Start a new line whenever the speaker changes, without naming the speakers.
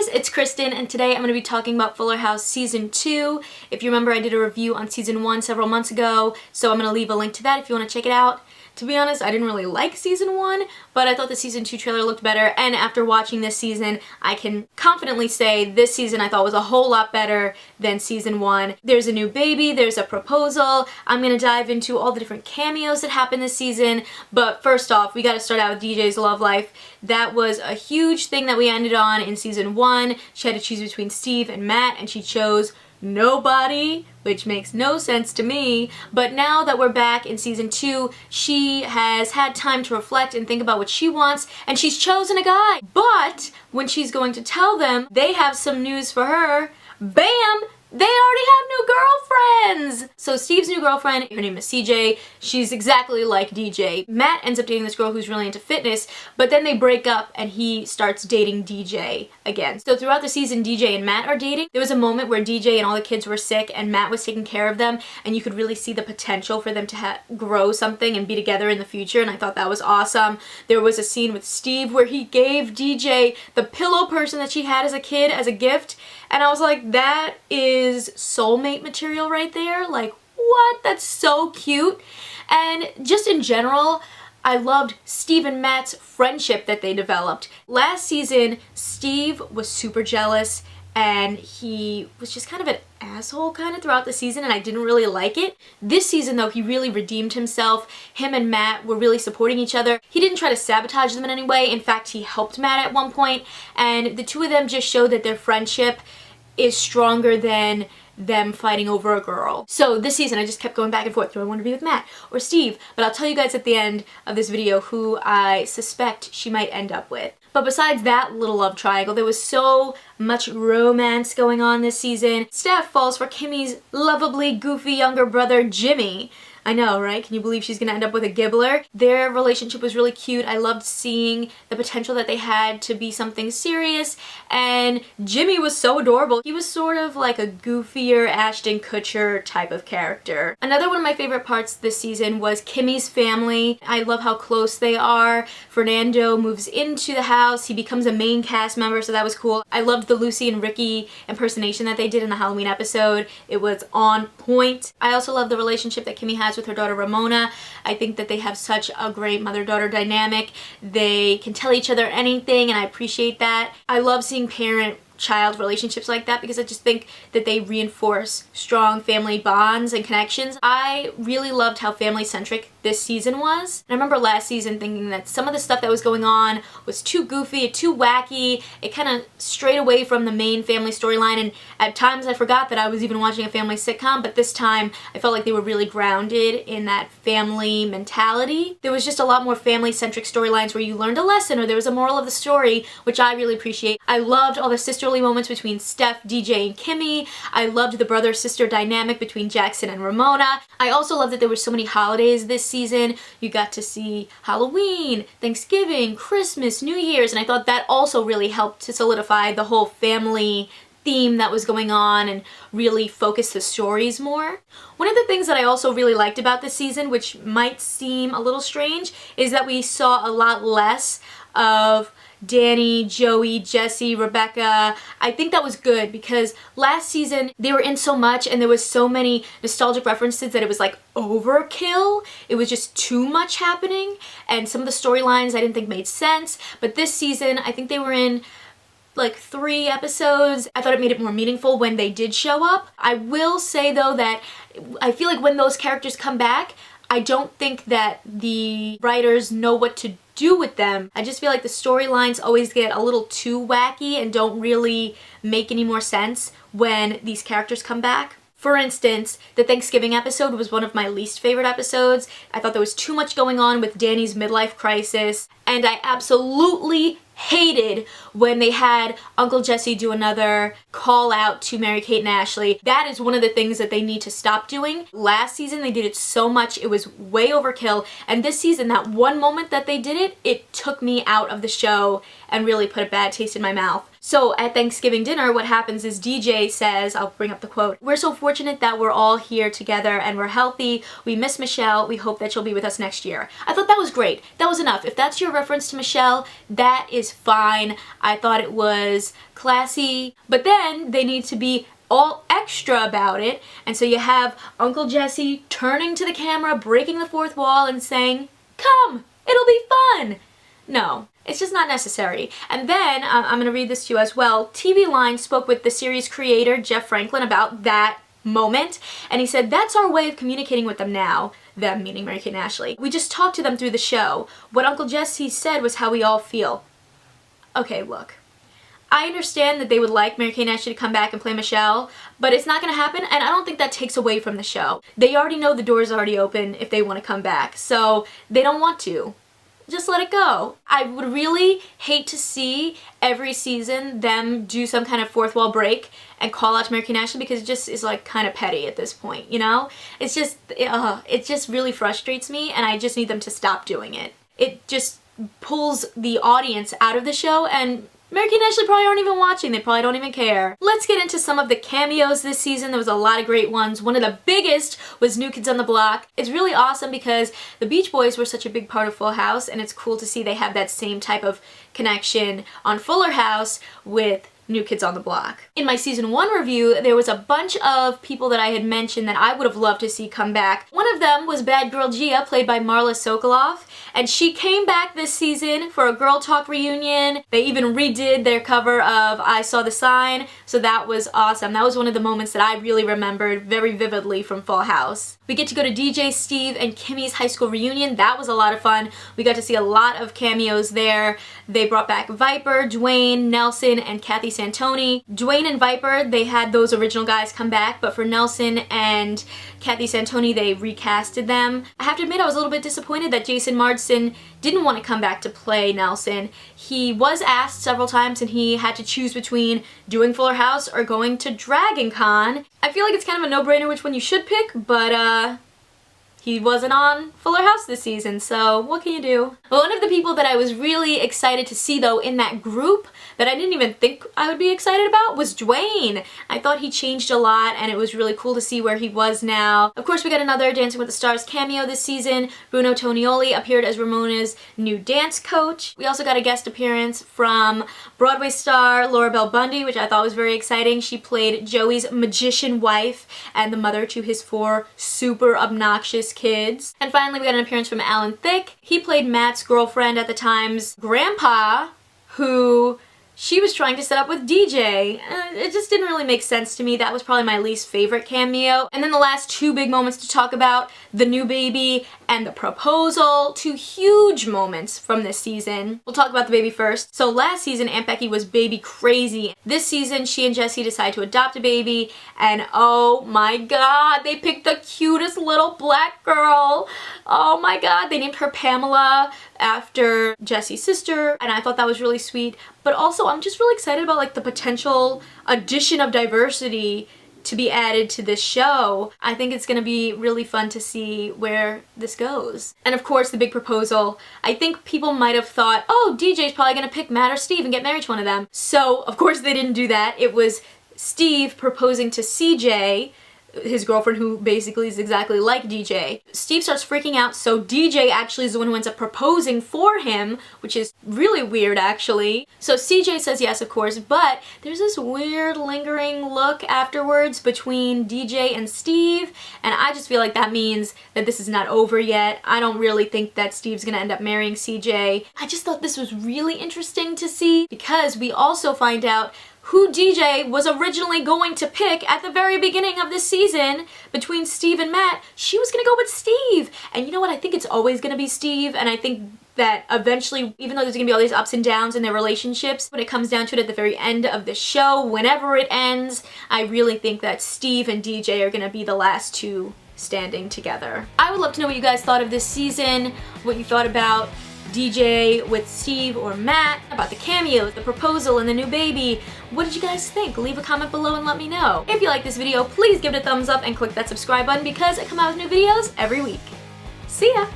guys, it's Kristen, and today I'm going to be talking about Fuller House Season 2. If you remember, I did a review on Season 1 several months ago, so I'm going to leave a link to that if you want to check it out. To be honest, I didn't really like Season 1, but I thought the Season 2 trailer looked better, and after watching this season, I can confidently say this season I thought was a whole lot better than Season 1. There's a new baby, there's a proposal, I'm going to dive into all the different cameos that happened this season, but first off, we got to start out with DJ's love life. That was a huge thing that we ended on in Season 1. She had to choose between Steve and Matt, and she chose nobody, which makes no sense to me. But now that we're back in Season 2, she has had time to reflect and think about what she wants, and she's chosen a guy. But when she's going to tell them they have some news for her, bam! They already have new girlfriends! So Steve's new girlfriend, her name is CJ, she's exactly like DJ. Matt ends up dating this girl who's really into fitness, but then they break up and he starts dating DJ again. So throughout the season, DJ and Matt are dating. There was a moment where DJ and all the kids were sick and Matt was taking care of them, and you could really see the potential for them to grow something and be together in the future, and I thought that was awesome. There was a scene with Steve where he gave DJ the pillow person that she had as a kid as a gift, and I was like, that is soulmate material right there. Like, what? That's so cute. And just in general, I loved Steve and Matt's friendship that they developed. Last season, Steve was super jealous and he was just kind of an asshole kind of throughout the season, and I didn't really like it. This season though, he really redeemed himself. Him and Matt were really supporting each other. He didn't try to sabotage them in any way. In fact, he helped Matt at one point, and the two of them just showed that their friendship is stronger than them fighting over a girl. So this season I just kept going back and forth. Do I want to be with Matt or Steve? But I'll tell you guys at the end of this video who I suspect she might end up with. But besides that little love triangle, there was so much romance going on this season. Steph falls for Kimmy's lovably goofy younger brother, Jimmy. I know, right? Can you believe she's gonna end up with a gibbler? Their relationship was really cute. I loved seeing the potential that they had to be something serious, and Jimmy was so adorable. He was sort of like a goofier Ashton Kutcher type of character. Another one of my favorite parts this season was Kimmy's family. I love how close they are. Fernando moves into the house. He becomes a main cast member, so that was cool. I loved the Lucy and Ricky impersonation that they did in the Halloween episode. It was on point. I also love the relationship that Kimmy has with her daughter Ramona. I think that they have such a great mother-daughter dynamic. They can tell each other anything, and I appreciate that. I love seeing parent-child relationships like that because I just think that they reinforce strong family bonds and connections. I really loved how family-centric this season was. And I remember last season thinking that some of the stuff that was going on was too goofy, too wacky. It kind of strayed away from the main family storyline, and at times I forgot that I was even watching a family sitcom, but this time I felt like they were really grounded in that family mentality. There was just a lot more family-centric storylines where you learned a lesson or there was a moral of the story, which I really appreciate. I loved all the sisterly moments between Steph, DJ, and Kimmy. I loved the brother-sister dynamic between Jackson and Ramona. I also loved that there were so many holidays this season. You got to see Halloween, Thanksgiving, Christmas, New Year's, and I thought that also really helped to solidify the whole family theme that was going on and really focus the stories more. One of the things that I also really liked about this season, which might seem a little strange, is that we saw a lot less of Danny, Joey, Jesse, Rebecca. I think that was good because last season they were in so much and there was so many nostalgic references that it was like overkill. It was just too much happening, and some of the storylines I didn't think made sense. But this season I think they were in like 3 episodes. I thought it made it more meaningful when they did show up. I will say though that I feel like when those characters come back, I don't think that the writers know what to do with them. I just feel like the storylines always get a little too wacky and don't really make any more sense when these characters come back. For instance, the Thanksgiving episode was one of my least favorite episodes. I thought there was too much going on with Danny's midlife crisis, and I absolutely hated when they had Uncle Jesse do another call out to Mary-Kate and Ashley. That is one of the things that they need to stop doing. Last season they did it so much, it was way overkill, and this season that one moment that they did it, it took me out of the show and really put a bad taste in my mouth. So at Thanksgiving dinner, what happens is DJ says, I'll bring up the quote, "We're so fortunate that we're all here together and we're healthy. We miss Michelle. We hope that she'll be with us next year." I thought that was great. That was enough. If that's your reference to Michelle, that is fine. I thought it was classy. But then they need to be all extra about it, and so you have Uncle Jesse turning to the camera, breaking the fourth wall and saying, "Come, it'll be fun." No, it's just not necessary. And then, I'm going to read this to you as well, TV Line spoke with the series creator, Jeff Franklin, about that moment, and he said, "That's our way of communicating with them now." Them meaning Mary-Kate and Ashley. "We just talk to them through the show. What Uncle Jesse said was how we all feel." Okay, look. I understand that they would like Mary-Kate and Ashley to come back and play Michelle, but it's not going to happen, and I don't think that takes away from the show. They already know the door's already open if they want to come back, so they don't want to. Just let it go. I would really hate to see every season them do some kind of fourth wall break and call out to Mary-Kate and Ashley, because it just is like kind of petty at this point, you know? It just really frustrates me, and I just need them to stop doing it. It just pulls the audience out of the show, and Mary-Kate and Ashley probably aren't even watching. They probably don't even care. Let's get into some of the cameos this season. There was a lot of great ones. One of the biggest was New Kids on the Block. It's really awesome because the Beach Boys were such a big part of Full House, and it's cool to see they have that same type of connection on Fuller House with New Kids on the Block. In my season 1 review, there was a bunch of people that I had mentioned that I would have loved to see come back. One of them was Bad Girl Gia, played by Marla Sokoloff, and she came back this season for a Girl Talk reunion. They even redid their cover of I Saw the Sign, so that was awesome. That was one of the moments that I really remembered very vividly from Full House. We get to go to DJ, Steve, and Kimmy's high school reunion. That was a lot of fun. We got to see a lot of cameos there. They brought back Viper, Dwayne, Nelson, and Kathy Santoni. Dwayne and Viper, they had those original guys come back, but for Nelson and Kathy Santoni, they recasted them. I have to admit, I was a little bit disappointed that Jason Marsden didn't want to come back to play Nelson. He was asked several times and he had to choose between doing Fuller House or going to Dragon Con. I feel like it's kind of a no-brainer which one you should pick, but he wasn't on Fuller House this season, so what can you do? One of the people that I was really excited to see, though, in that group that I didn't even think I would be excited about was Dwayne. I thought he changed a lot, and it was really cool to see where he was now. Of course, we got another Dancing with the Stars cameo this season. Bruno Tonioli appeared as Ramona's new dance coach. We also got a guest appearance from Broadway star Laura Bell Bundy, which I thought was very exciting. She played Joey's magician wife and the mother to his 4 super obnoxious kids. And finally, we got an appearance from Alan Thicke. He played Matt's girlfriend at the time's grandpa, who she was trying to set up with DJ. It just didn't really make sense to me. That was probably my least favorite cameo. And then the last 2 big moments to talk about, the new baby and the proposal. 2 huge moments from this season. We'll talk about the baby first. So last season, Aunt Becky was baby crazy. This season, she and Jesse decide to adopt a baby, and oh my god, they picked the cutest little black girl. Oh my god, they named her Pamela after Jesse's sister, and I thought that was really sweet. But also, I'm just really excited about like the potential addition of diversity to be added to this show. I think it's gonna be really fun to see where this goes. And of course, the big proposal. I think people might have thought, oh, DJ's probably gonna pick Matt or Steve and get married to one of them. So, of course, they didn't do that. It was Steve proposing to CJ, his girlfriend, who basically is exactly like DJ. Steve starts freaking out, so DJ actually is the one who ends up proposing for him, which is really weird, actually. So CJ says yes, of course, but there's this weird lingering look afterwards between DJ and Steve, and I just feel like that means that this is not over yet. I don't really think that Steve's gonna end up marrying CJ. I just thought this was really interesting to see, because we also find out who DJ was originally going to pick at the very beginning of this season between Steve and Matt. She was gonna go with Steve. And you know what? I think it's always gonna be Steve, and I think that eventually, even though there's gonna be all these ups and downs in their relationships, when it comes down to it at the very end of the show, whenever it ends, I really think that Steve and DJ are gonna be the last 2 standing together. I would love to know what you guys thought of this season, what you thought about DJ with Steve or Matt, about the cameos, the proposal, and the new baby. What did you guys think? Leave a comment below and let me know. If you like this video, please give it a thumbs up and click that subscribe button, because I come out with new videos every week. See ya!